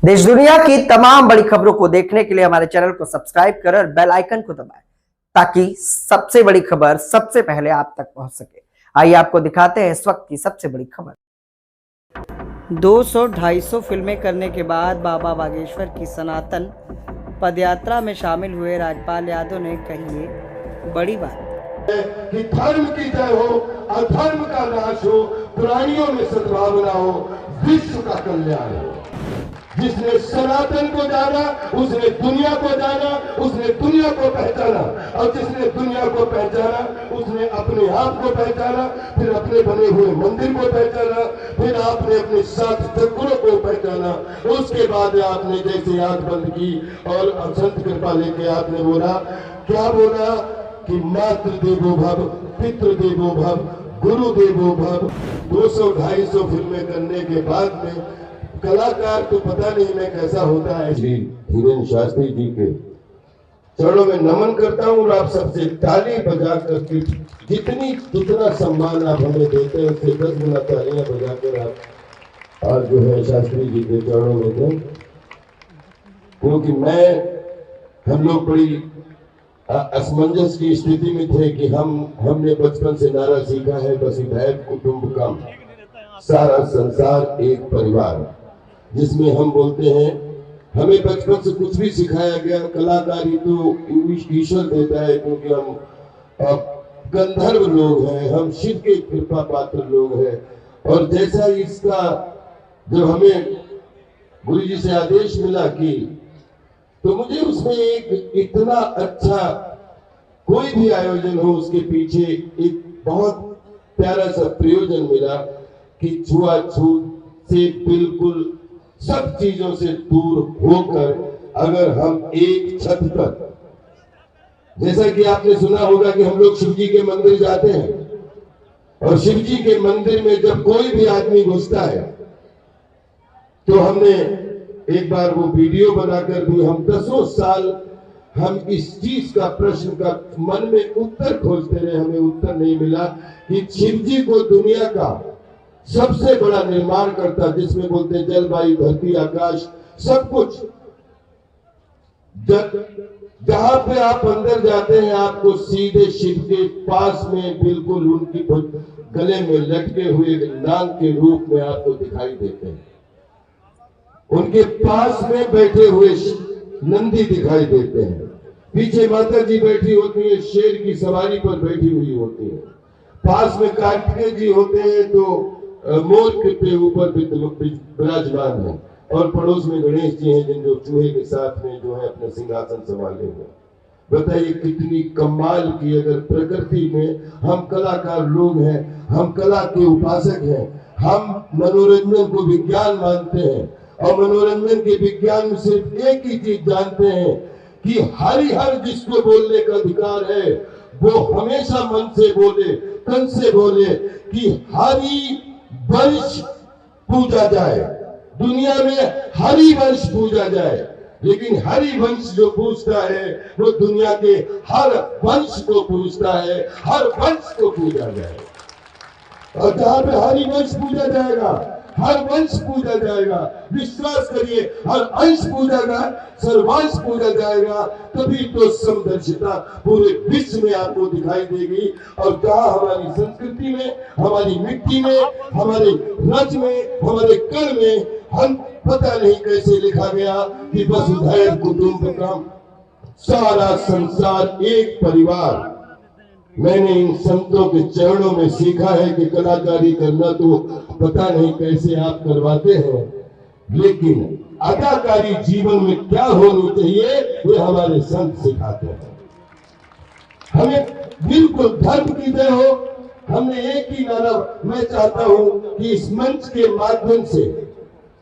देश दुनिया की तमाम बड़ी खबरों को देखने के लिए हमारे चैनल को सब्सक्राइब करें और बेल आइकन को दबाएं ताकि सबसे बड़ी खबर सबसे पहले आप तक पहुंच सके। आइए आपको दिखाते हैं इस वक्त की सबसे बड़ी खबर। 200-250 फिल्में करने के बाद बाबा बागेश्वर की सनातन पदयात्रा में शामिल हुए राजपाल यादव ने कही ये बड़ी बात कि धर्म की जय हो, अधर्म का नाश हो, प्राणियों में सद्भावना हो, विश्व का कल्याण हो। जिसने सनातन को जाना उसने दुनिया को जाना, उसने दुनिया को पहचाना, और जिसने दुनिया को पहचाना उसने अपने आप को पहचाना, फिर अपने बने हुए मंदिर को पहचाना, फिर आपने अपने साथ सदगुणों को पहचाना। उसके बाद आपने जैसे आंख बंद की और संत कृपा लेके आपने बोला, क्या बोला कि मातृ देवो भव, पितृ देवो भव, गुरु देवो भव। 200-250 फिल्में करने के बाद में कलाकार तो पता नहीं मैं कैसा होता है। श्री धीरेन्द्र शास्त्री जी के चरणों में नमन करता हूँ और आप सबसे ताली बजा करके जितना सम्मान आप हमें देते हैं उससे 10 गुना तालियां बजाकर आप और जो है शास्त्री जी के चरणों में दें, क्योंकि हम लोग बड़ी असमंजस की स्थिति में थे कि हमने बचपन से नारा सीखा है, वसुधैव कुटुंबकम, सारा संसार एक परिवार, जिसमें हम बोलते हैं हमें बचपन से कुछ भी सिखाया गया, कलाकारी तो ईश्वर देता है, क्योंकि हम गंधर्व लोग हैं, हम शिव के कृपा पात्र लोग हैं। और जैसा इसका जब हमें गुरु जी से आदेश मिला कि तो मुझे उसमें एक इतना अच्छा कोई भी आयोजन हो उसके पीछे एक बहुत प्यारा सा प्रयोजन मिला कि छुआछूत से बिल्कुल सब चीजों से दूर होकर अगर हम एक छत पर, जैसा कि आपने सुना होगा कि हम लोग शिव जी के मंदिर जाते हैं और शिव जी के मंदिर में जब कोई भी आदमी घुसता है तो हमने एक बार वो वीडियो बनाकर भी हम 10 साल हम इस चीज का प्रश्न का मन में उत्तर खोजते रहे, हमें उत्तर नहीं मिला कि शिव जी को दुनिया का सबसे बड़ा निर्माण करता, जिसमें बोलते हैं जल वायु धरती आकाश सब कुछ, जहां पे आप अंदर जाते हैं आपको सीधे शिव के पास में बिल्कुल उनकी गले में लटके हुए नाग के रूप में आपको दिखाई देते हैं, उनके पास में बैठे हुए नंदी दिखाई देते हैं, पीछे माता जी बैठी होती है, शेर की सवारी पर बैठी हुई होती है, पास में कार्तिकेय जी होते हैं तो मोर के ऊपर विराजमान है, और पड़ोस में गणेश जी हैं जिन जो चूहे के साथ में जो है अपने सिंहासन संभाले हुए। बताइए कितनी कमाल की अगर प्रकृति में हम कलाकार लोग हैं, हम कला के उपासक हैं, हम मनोरंजन को विज्ञान मानते हैं और मनोरंजन के विज्ञान में सिर्फ एक ही चीज जानते हैं कि हर जिसको बोलने का अधिकार है वो हमेशा मन से बोले, तन से बोले कि हरि वंश पूजा जाए, दुनिया में हरि वंश पूजा जाए, लेकिन हरि वंश जो पूजता है वो दुनिया के हर वंश को पूजता है, हर वंश को पूजा जाए। और जहां पे हरि वंश पूजा जाएगा, हर वंश पूजा जाएगा, विश्वास करिए हर अंश पूजा जाए, सर्वांश पूजा जाएगा, तभी तो समदर्शिता पूरे विश्व में आपको दिखाई देगी। और जहां हमारी संस्कृति में, हमारी मिट्टी में, हमारे रज में, हमारे कण में हम पता नहीं कैसे लिखा गया कि वसुधैव कुटुंबकम, सारा संसार एक परिवार। मैंने इन संतों के चरणों में सीखा है कि कलाकारी करना तो पता नहीं कैसे आप करवाते हैं, लेकिन अदाकारी जीवन में क्या होनी चाहिए ये हमारे संत सिखाते हैं। हमें बिल्कुल धर्म की जय हो। हमने एक ही नारा, मैं चाहता हूं कि इस मंच के माध्यम से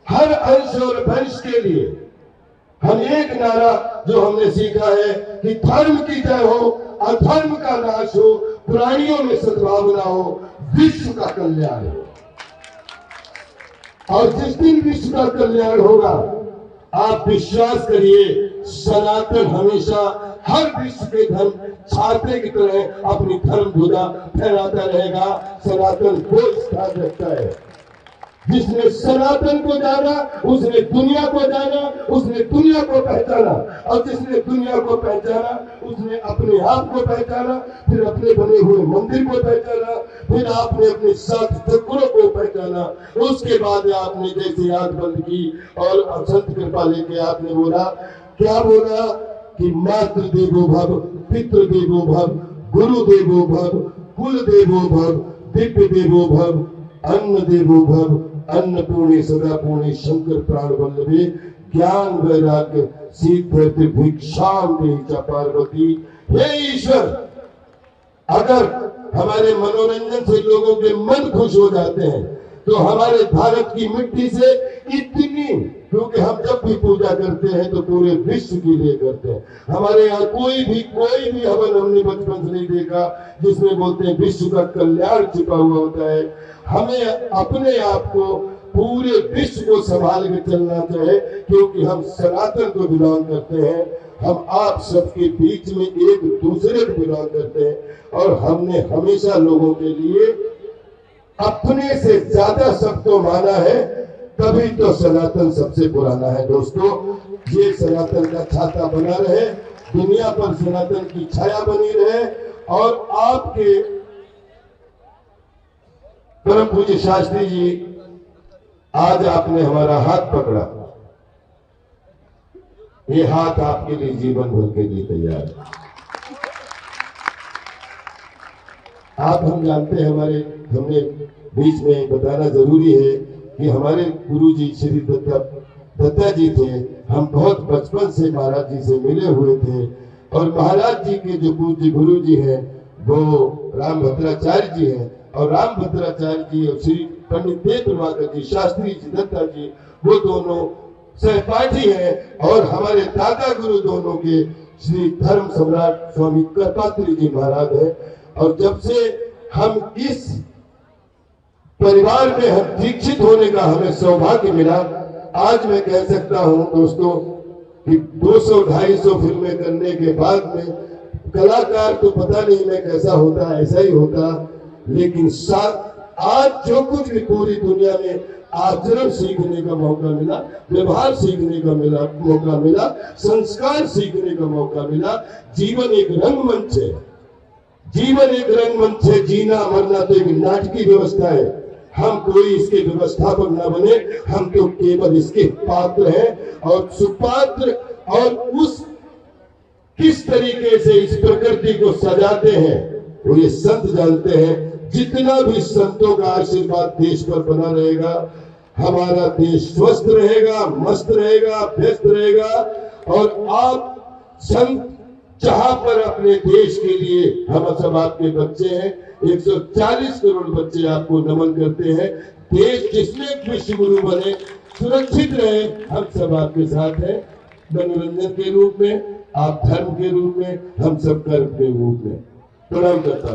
हर अंश और वंश के लिए हम एक नारा जो हमने सीखा है कि धर्म की जय हो, अधर्म का नाश हो, प्राणियों में सद्भावना हो, विश्व का कल्याण हो। और जिस दिन विश्व का कल्याण होगा आप विश्वास करिए सनातन हमेशा हर विश्व के धर्म छात्र की तरह अपनी धर्म ध्वजा फहराता रहेगा। सनातन वो स्थान रखता है जिसने सनातन को जाना उसने दुनिया को जाना, उसने दुनिया को पहचाना, और जिसने दुनिया को पहचाना उसने अपने आप को पहचाना, फिर अपने बने हुए मंदिर को पहचाना, फिर आपने अपने साथ चक्रों को पहचाना। उसके बाद आपने जैसे आंख बंद की और संत कृपा लेके आपने बोला, क्या बोला कि मातृ देवो भव, पितृ देवो भव, गुरु देवो भव, कुल देवो भव, दिव्य देवो भव, अन्न देवो भव, अन्नपूर्णे सदा पूर्णे शंकर प्राण वल्लभे, ज्ञान वैराग्य सिद्धि भिक्षाम देहि च पार्वती। हे ईश्वर, अगर हमारे मनोरंजन से लोगों के मन खुश हो जाते हैं तो हमारे भारत की मिट्टी से इतनी, क्योंकि हम जब भी पूजा करते हैं तो पूरे विश्व के लिए करते हैं। हमारे यहाँ कोई भी हवन हमने बचपन से नहीं देखा जिसमें बोलते हैं विश्व का कल्याण छिपा हुआ होता है। हमें अपने आप को पूरे विश्व को संभाल के चलना चाहिए, क्योंकि हम सनातन को बिलोंग करते हैं। हम आप सबके बीच में एक दूसरे को बिलोंग करते हैं, और हमने हमेशा लोगों के लिए अपने से ज्यादा सबको माना है, तभी तो सनातन सबसे पुराना है। दोस्तों, ये सनातन का छाता बना रहे, दुनिया पर सनातन की छाया बनी रहे, और आपके परम पूज्य शास्त्री जी, आज आपने हमारा हाथ पकड़ा, ये हाथ आपके लिए जीवन भर के लिए तैयार है। आप हम जानते हैं, हमने बीच में बताना जरूरी है कि हमारे गुरु जी श्री दत्ता जी थे। हम बहुत बचपन से महाराज जी से मिले हुए थे, और महाराज जी के जो पूज्य गुरु जी हैं वो रामभद्राचार्य जी हैं, और रामभद्राचार्य जी और श्री पंडित देव प्रभाकर जी, शास्त्री जी, दत्ता जी, वो दोनों सहपाठी हैं। और हमारे दादा गुरु दोनों के श्री धर्म सम्राट स्वामी कृपात्री जी महाराज हैं। और जब से हम इस परिवार में हम दीक्षित होने का हमें सौभाग्य मिला, आज मैं कह सकता हूं दोस्तों कि 200-250 फिल्में करने के बाद में कलाकार तो पता नहीं मैं कैसा होता, ऐसा ही होता, लेकिन आज जो कुछ भी पूरी दुनिया में आचरण सीखने का मौका मिला, व्यवहार सीखने का मौका मिला, संस्कार सीखने का मौका मिला। जीवन एक रंगमंच है, जीवन एक रंगमंच है, जीना मरना तो एक नाटकीय व्यवस्था है। हम कोई इसके व्यवस्थापक न बने, हम तो केवल इसके पात्र हैं, और सुपात्र, और उस किस तरीके से इस प्रकृति को सजाते हैं वो ये संत जानते हैं। जितना भी संतों का आशीर्वाद देश पर बना रहेगा, हमारा देश स्वस्थ रहेगा, मस्त रहेगा, व्यस्त रहेगा। और आप संत जहां पर अपने देश के लिए, हम सब आपके बच्चे हैं, 140 करोड़ बच्चे आपको नमन करते हैं। देश जिसमें विश्व गुरु बने, सुरक्षित रहे, हम सब आपके साथ हैं, मनोरंजन के रूप में, आप धर्म के रूप में, हम सब कर्म के रूप में। प्रणाम करता हूं।